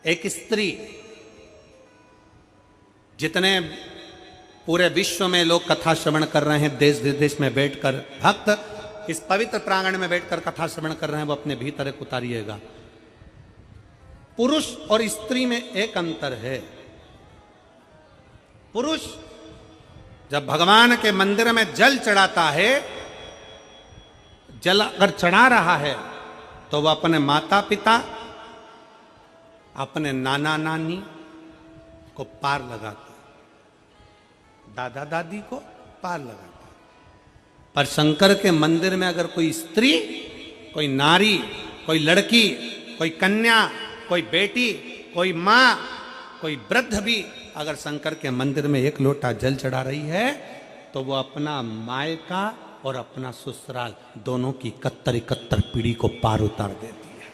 एक स्त्री, जितने पूरे विश्व में लोग कथा श्रवण कर रहे हैं, देश विदेश में बैठकर भक्त इस पवित्र प्रांगण में बैठकर कथा श्रवण कर रहे हैं, वो अपने भीतर एक उतारिएगा। पुरुष और स्त्री में एक अंतर है। पुरुष जब भगवान के मंदिर में जल चढ़ाता है, जल अगर चढ़ा रहा है तो वह अपने माता पिता, अपने नाना नानी को पार लगाता है, दादा दादी को पार लगाता है। पर शंकर के मंदिर में अगर कोई स्त्री, कोई नारी, कोई लड़की, कोई कन्या, कोई बेटी, कोई मां, कोई वृद्ध भी अगर शंकर के मंदिर में एक लोटा जल चढ़ा रही है तो वो अपना मायका और अपना ससुराल दोनों की 71 पीढ़ी को पार उतार देती है।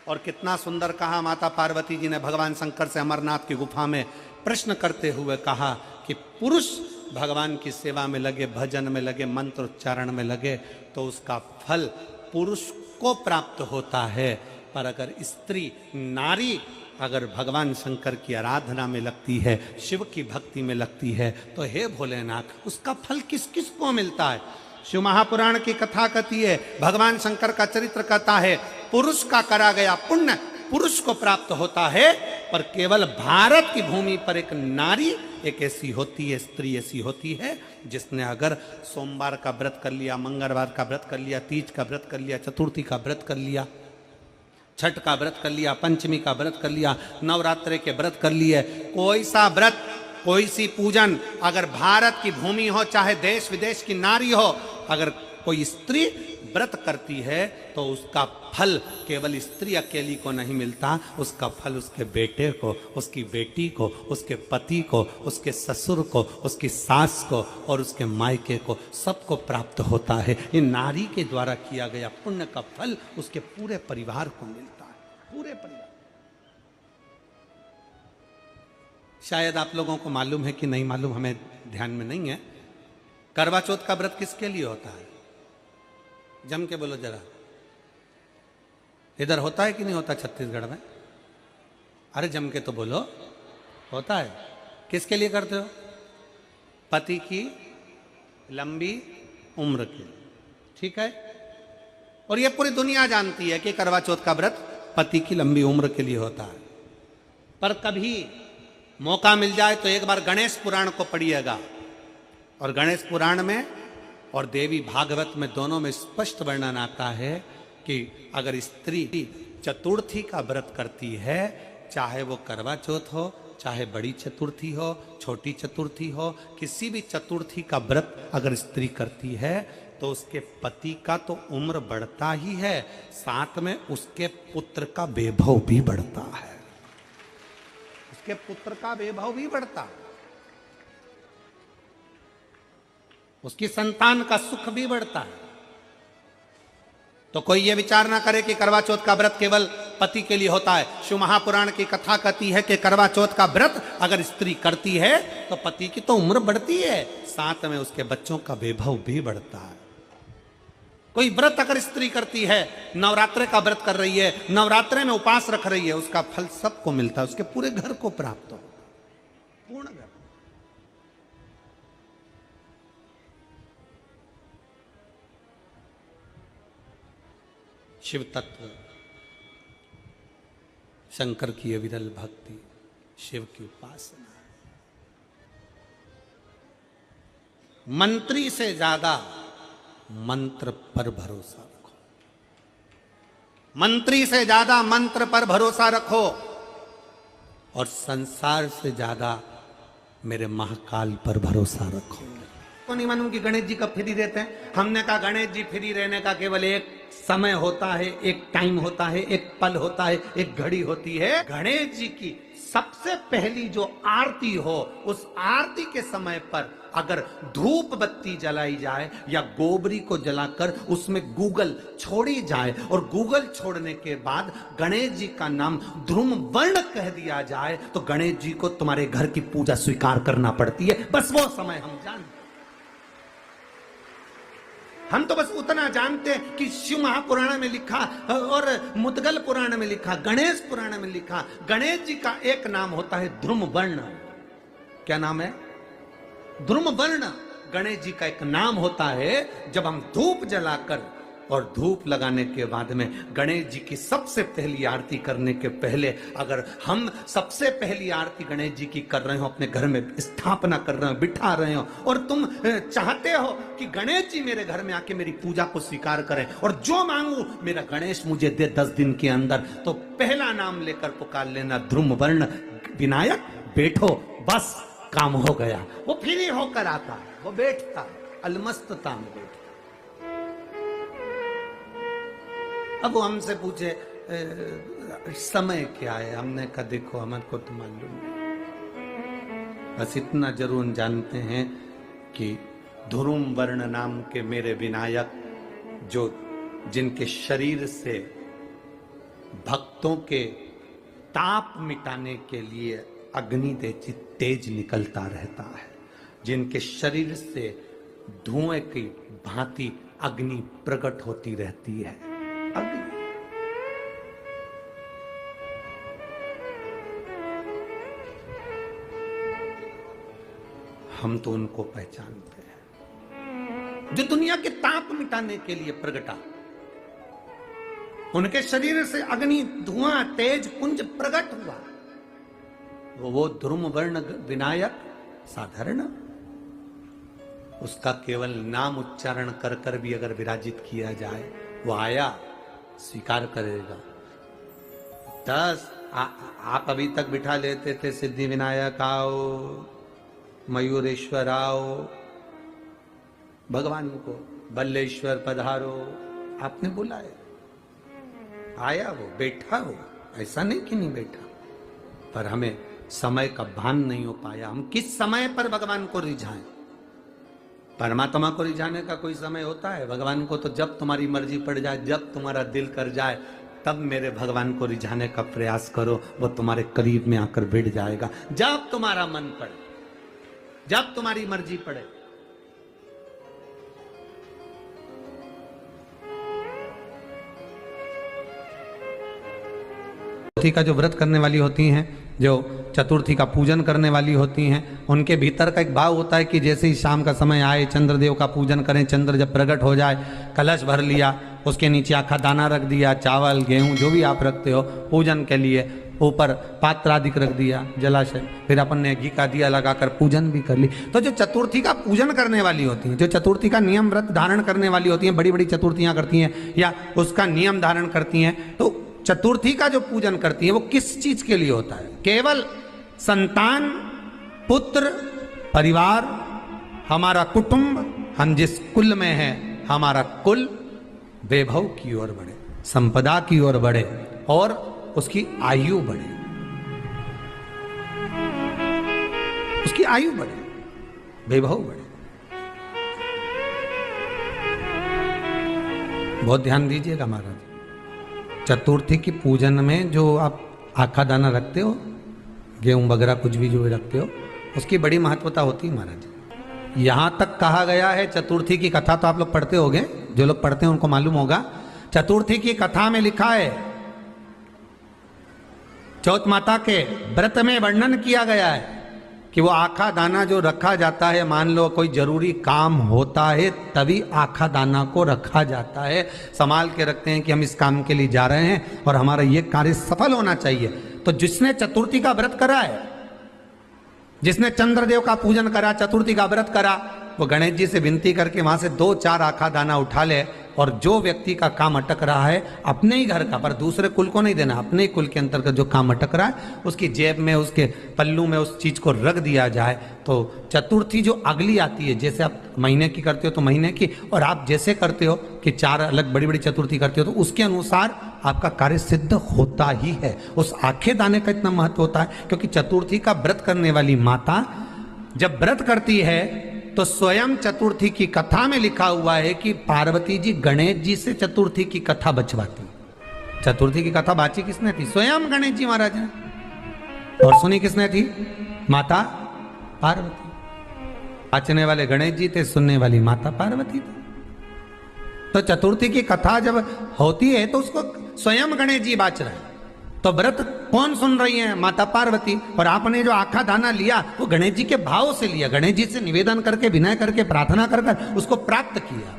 और कितना सुंदर कहा माता पार्वती जी ने भगवान शंकर से अमरनाथ की गुफा में प्रश्न करते हुए कहा कि पुरुष भगवान की सेवा में लगे, भजन में लगे, मंत्र उच्चारण में लगे तो उसका फल पुरुष को प्राप्त होता है। पर अगर स्त्री, नारी अगर भगवान शंकर की आराधना में लगती है, शिव की भक्ति में लगती है, तो हे भोलेनाथ, उसका फल किस किस को मिलता है? शिव महापुराण की कथा कहती है, भगवान शंकर का चरित्र कहता है, पुरुष का करा गया पुण्य पुरुष को प्राप्त होता है। पर केवल भारत की भूमि पर एक नारी एक ऐसी होती है, स्त्री ऐसी होती है, जिसने अगर सोमवार का व्रत कर लिया, मंगलवार का व्रत कर लिया, तीज का व्रत कर लिया, चतुर्थी का व्रत कर लिया, छठ का व्रत कर लिया, पंचमी का व्रत कर लिया, नवरात्रे के व्रत कर लिए, कोई सा व्रत, कोई सी पूजन, अगर भारत की भूमि हो, चाहे देश विदेश की नारी हो, अगर कोई स्त्री व्रत करती है तो उसका फल केवल स्त्री अकेली को नहीं मिलता, उसका फल उसके बेटे को, उसकी बेटी को, उसके पति को, उसके ससुर को, उसकी सास को और उसके मायके को, सबको प्राप्त होता है। ये नारी के द्वारा किया गया पुण्य का फल उसके पूरे परिवार को मिलता है, पूरे परिवार। शायद आप लोगों को मालूम है कि नहीं मालूम, हमें ध्यान में नहीं है, करवा चौथ का व्रत किसके लिए होता है? जम के बोलो जरा, इधर होता है कि नहीं होता छत्तीसगढ़ में? अरे जम के तो बोलो, होता है। किसके लिए करते हो? पति की लंबी उम्र के लिए, ठीक है। और ये पूरी दुनिया जानती है कि करवा चौथ का व्रत पति की लंबी उम्र के लिए होता है। पर कभी मौका मिल जाए तो एक बार गणेश पुराण को पढ़िएगा, और गणेश पुराण में और देवी भागवत में दोनों में स्पष्ट वर्णन आता है कि अगर स्त्री चतुर्थी का व्रत करती है, चाहे वो करवा चौथ हो, चाहे बड़ी चतुर्थी हो, छोटी चतुर्थी हो, किसी भी चतुर्थी का व्रत अगर स्त्री करती है तो उसके पति का तो उम्र बढ़ता ही है, साथ में उसके पुत्र का वैभव भी बढ़ता है, उसके पुत्र का वैभव भी बढ़ता है, उसकी संतान का सुख भी बढ़ता है। तो कोई ये विचार ना करे कि करवा चौथ का व्रत केवल पति के लिए होता है। शिव महापुराण की कथा कहती है कि करवा चौथ का व्रत अगर स्त्री करती है तो पति की तो उम्र बढ़ती है, साथ में उसके बच्चों का वैभव भी बढ़ता है। कोई व्रत अगर स्त्री करती है, नवरात्रे का व्रत कर रही है, नवरात्रे में उपास रख रही है, उसका फल सबको मिलता है, उसके पूरे घर को प्राप्त होता है, पूर्ण घर। शिव तत्व, शंकर की अविरल भक्ति, शिव की उपासना। मंत्री से ज्यादा मंत्र पर भरोसा रखो, मंत्री से ज्यादा मंत्र पर भरोसा रखो, और संसार से ज्यादा मेरे महाकाल पर भरोसा रखो। तो नहीं मालूम कि गणेश जी कब फ्री रहते हैं? हमने कहा गणेश जी फ्री रहने का केवल एक समय होता है, एक टाइम होता है, एक पल होता है, एक घड़ी होती है। गणेश जी की सबसे पहली जो आरती हो, उस आरती के समय पर अगर धूप बत्ती जलाई जाए या गोबरी को जलाकर उसमें गूगल छोड़ी जाए और गूगल छोड़ने के बाद गणेश जी का नाम ध्रुम वर्ण कह दिया जाए तो गणेश जी को तुम्हारे घर की पूजा स्वीकार करना पड़ती है। बस वो समय हम जानते। हम तो बस उतना जानते हैं कि शिव महापुराण में लिखा और मुद्गल पुराण में लिखा, गणेश पुराण में लिखा, गणेश जी का एक नाम होता है ध्रुम वर्ण। क्या नाम है? ध्रुम वर्ण। गणेश जी का एक नाम होता है। जब हम धूप जलाकर और धूप लगाने के बाद में गणेश जी की सबसे पहली आरती करने के पहले अगर हम सबसे पहली आरती गणेश जी की कर रहे हो, अपने घर में स्थापना कर रहे हो, बिठा रहे हो, और तुम चाहते हो कि गणेश जी मेरे घर में आके मेरी पूजा को स्वीकार करें और जो मांगू मेरा गणेश मुझे दे 10 दिन के अंदर, तो पहला नाम लेकर पुकार लेना ध्रुम वर्ण विनायक, बैठो, बस काम हो गया। वो फिर ही होकर आता, वो बैठता, अलमस्तता में बैठता। अब वो हमसे पूछे समय क्या है, हमने कहा देखो हमारे को तो मालूम नहीं, बस इतना जरूर जानते हैं कि ध्रुम वर्ण नाम के मेरे विनायक, जो जिनके शरीर से भक्तों के ताप मिटाने के लिए अग्नि तेज निकलता रहता है, जिनके शरीर से धुएं की भांति अग्नि प्रकट होती रहती है। अग्नि हम तो उनको पहचानते हैं जो दुनिया के ताप मिटाने के लिए प्रगटा। उनके शरीर से अग्नि धुआं तेज पुंज प्रकट हुआ। वो ध्रुम वर्ण विनायक साधारण, उसका केवल नाम उच्चारण कर कर भी अगर विराजित किया जाए, वो आया स्वीकार करेगा। 10 आप अभी तक बिठा लेते थे सिद्धि विनायक आओ, मयूरेश्वर आओ, भगवान को बल्लेश्वर पधारो, आपने बुलाया, आया, वो बैठा, वो ऐसा नहीं कि नहीं बैठा, पर हमें समय का भान नहीं हो पाया। हम किस समय पर भगवान को रिझाएं? परमात्मा को रिझाने का कोई समय होता है? भगवान को तो जब तुम्हारी मर्जी पड़ जाए, जब तुम्हारा दिल कर जाए, तब मेरे भगवान को रिझाने का प्रयास करो, वो तुम्हारे करीब में आकर बैठ जाएगा। जब तुम्हारा मन पड़े, जब तुम्हारी मर्जी पड़े। चतुर्थी का जो व्रत करने वाली होती हैं, जो चतुर्थी का पूजन करने वाली होती हैं, उनके भीतर का एक भाव होता है कि जैसे ही शाम का समय आए चंद्रदेव का पूजन करें। चंद्र जब प्रकट हो जाए, कलश भर लिया, उसके नीचे आखा दाना रख दिया, चावल गेहूं जो भी आप रखते हो पूजन के लिए, ऊपर पात्र आदि रख दिया, जलाशय, फिर अपन ने घी का दिया लगाकर पूजन भी कर ली। तो जो चतुर्थी का पूजन करने वाली होती हैं, जो चतुर्थी का नियम व्रत धारण करने वाली होती हैं, बड़ी बड़ी चतुर्थियां करती हैं या उसका नियम धारण करती हैं, तो चतुर्थी का जो पूजन करती है वो किस चीज के लिए होता है? केवल संतान, पुत्र, परिवार, हमारा कुटुंब, हम जिस कुल में हैं, हमारा कुल वैभव की ओर बढ़े, संपदा की ओर बढ़े और उसकी आयु बढ़े, उसकी आयु बढ़े, वैभव बढ़े। बहुत ध्यान दीजिएगा महाराज, चतुर्थी की पूजन में जो आप आखा दाना रखते हो, गेहूं वगैरह कुछ भी जो रखते हो, उसकी बड़ी महत्वता होती है महाराज। यहां तक कहा गया है, चतुर्थी की कथा तो आप लोग पढ़ते होंगे, जो लोग पढ़ते हैं उनको मालूम होगा। चतुर्थी की कथा में लिखा है, चौथ माता के व्रत में वर्णन किया गया है कि वो आखा दाना जो रखा जाता है, मान लो कोई जरूरी काम होता है तभी आखा दाना को रखा जाता है, संभाल के रखते हैं कि हम इस काम के लिए जा रहे हैं और हमारा ये कार्य सफल होना चाहिए। तो जिसने चतुर्थी का व्रत करा है, जिसने चंद्रदेव का पूजन करा, चतुर्थी का व्रत करा, वो गणेश जी से विनती करके वहां से 2-4 आखा दाना उठा ले, और जो व्यक्ति का काम अटक रहा है अपने ही घर का, पर दूसरे कुल को नहीं देना, अपने ही कुल के अंतर्गत जो काम अटक रहा है उसकी जेब में, उसके पल्लू में उस चीज को रख दिया जाए। तो चतुर्थी जो अगली आती है, जैसे आप महीने की करते हो तो महीने की, और आप जैसे करते हो कि 4 अलग बड़ी बड़ी चतुर्थी करते हो, तो उसके अनुसार आपका कार्य सिद्ध होता ही है। उस आखे दाने का इतना महत्व होता है क्योंकि चतुर्थी का व्रत करने वाली माता जब व्रत करती है तो स्वयं चतुर्थी की कथा में लिखा हुआ है कि पार्वती जी गणेश जी से चतुर्थी की कथा बचवाती। चतुर्थी की कथा बाची किसने थी? स्वयं गणेश जी महाराज ने। और सुनी किसने थी? माता पार्वती। बाचने वाले गणेश जी थे, सुनने वाली माता पार्वती थी। तो चतुर्थी की कथा जब होती है तो उसको स्वयं गणेश जी बाच रहे हैं। तो व्रत कौन सुन रही है? माता पार्वती। और आपने जो आखा दाना लिया वो गणेश जी के भाव से लिया, गणेश जी से निवेदन करके, विनय करके, प्रार्थना कर उसको प्राप्त किया।